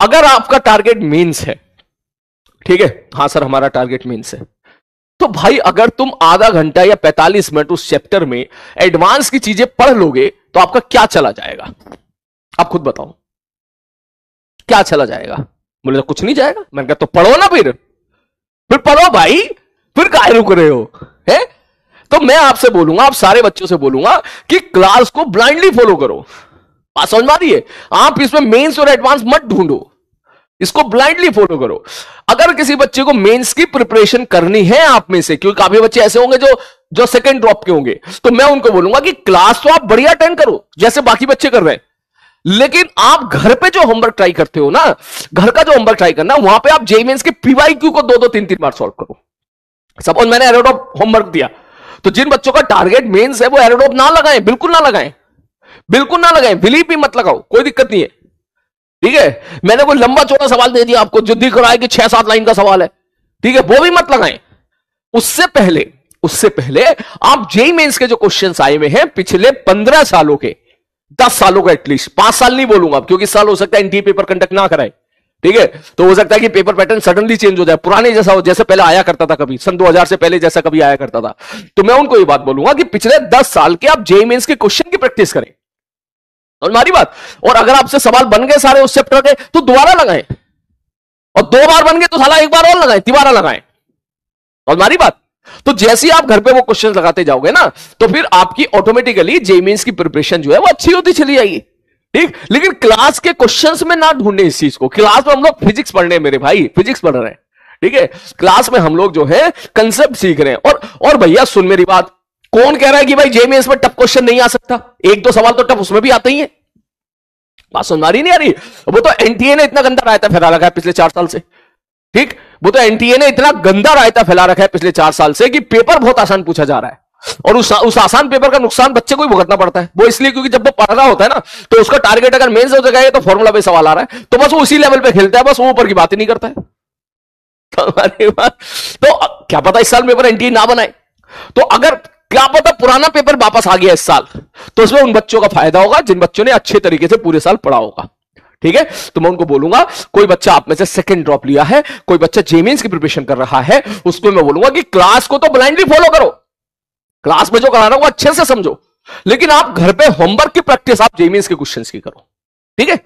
अगर आपका target mains है, ठीक है, हाँ सर हमारा टारगेट मेंस है, तो भाई अगर तुम आधा घंटा या 45 मिनट उस चैप्टर में एडवांस की चीजें पढ़ लोगे तो आपका क्या चला जाएगा? आप खुद बताओ क्या चला जाएगा? बोले तो कुछ नहीं जाएगा। मैंने कहा तो पढ़ो ना, फिर पढ़ो भाई, फिर काहे रुक रहे हो है? तो मैं आपसे बोलूंगा, आप सारे बच्चों से बोलूंगा कि क्लास को ब्लाइंडली फॉलो करो। बात समझ में आ रही है? आप इसमें मेंस और एडवांस मत ढूंढो, इसको ब्लाइंडली फॉलो करो। अगर किसी बच्चे को मेंस की प्रिपरेशन करनी है आप में से, क्योंकि काफी बच्चे ऐसे होंगे जो सेकंड ड्रॉप के होंगे, तो मैं उनको बोलूंगा कि क्लास तो आप बढ़िया अटेंड करो जैसे बाकी बच्चे कर रहे हैं, लेकिन आप घर पे जो होमवर्क ट्राई करते हो ना, घर का जो होमवर्क ट्राई करना, वहां पे आप जेईई मेंस के पीवाईक्यू को 2-2 3-3 बार सॉल्व करो। सपोज मैंने एरोडॉप होमवर्क दिया, तो जिन बच्चों का टारगेट मेंस है वो एरोडॉप ना लगाएं, बिल्कुल ना लगाएं, बिल्कुल ना लगाएं, बिलीव भी मत लगाओ, कोई दिक्कत नहीं है, ठीक है। मैंने कोई लंबा चौड़ा सवाल दे दिया आपको जो दिख रहा है कि 6-7 लाइन का सवाल है, ठीक है, वो भी मत लगाएं। उससे पहले आप जेईई मेंस के जो क्वेश्चंस आए हुए हैं पिछले 15 सालों के, 10 सालों का एटलीस्ट, 5 साल नहीं बोलूंगा क्योंकि साल हो सकता है एनटीए पेपर कंडक्ट ना कराए, ठीक है, तो हो सकता है कि पेपर पैटर्न सडनली चेंज हो जाए, पुराने जैसा हो, जैसे पहले आया करता था, कभी सन 2000 से पहले जैसा कभी आया करता था। तो मैं उनको ये बात बोलूंगा कि पिछले 10 साल के आप जेईई मेंस के क्वेश्चन की प्रैक्टिस करें, और हमारी बात, और अगर आपसे सवाल बन गए सारे उस चैप्टर के तो दोबारा लगाएं, और 2 बार बन गए तो साला 1 बार और लगाएं, तिबारा लगाएं, और हमारी बात। तो जैसे ही आप घर पे वो क्वेश्चन लगाते जाओगे ना, तो फिर आपकी ऑटोमेटिकली जेईई मेंस की प्रिपरेशन जो है वो अच्छी होती चली जाएगी, ठीक। लेकिन क्लास के क्वेश्चंस में ना ढूंढने इस चीज को। क्लास में हम लोग फिजिक्स पढ़ने हैं मेरे भाई, फिजिक्स पढ़ रहे हैं, ठीक है। क्लास में हम लोग जो है कंसेप्ट सीख रहे हैं। और भैया सुन मेरी बात, कौन कह रहा है कि भाई जेईई मेंस में टफ क्वेश्चन नहीं आ सकता? 1-2 सवाल तो टफ उसमें भी आते ही है। बात सुन नहीं आ रही? वो तो एनटीए ने इतना गंदा रायता फैला रखा है पिछले 4 साल से, ठीक। वो तो एनटीए ने इतना गंदा रायता फैला रखा है पिछले 4 साल से कि पेपर बहुत आसान पूछा जा रहा है, और उस आसान पेपर का नुकसान बच्चे को ही भुगतना पड़ता है। वो इसलिए क्योंकि जब वो पढ़ रहा होता है ना, तो उसका टारगेट अगर मेंस हो जाएगा तो फॉर्मूला पे सवाल आ रहा है, तो बस वो उसी लेवल पे खेलता है, बस वो ऊपर की बात ही नहीं करता है। तो क्या पता इस साल पेपर एनटीए ना बनाए, तो अगर क्या पता पुराना पेपर वापस आ गया इस साल, तो उसमें उन बच्चों का फायदा होगा जिन बच्चों ने अच्छे तरीके से पूरे साल पढ़ा होगा, ठीक है। तो मैं उनको बोलूंगा, कोई बच्चा आप में से सेकंड ड्रॉप लिया है, कोई बच्चा जेईई मेंस की प्रिपरेशन कर रहा है, उसको मैं बोलूंगा कि क्लास को तो ब्लाइंडली फॉलो करो, क्लास में जो करा रहा हूं वो अच्छे से समझो, लेकिन आप घर पे होमवर्क की प्रैक्टिस आप जेईई मेंस के क्वेश्चंस की करो, ठीक है।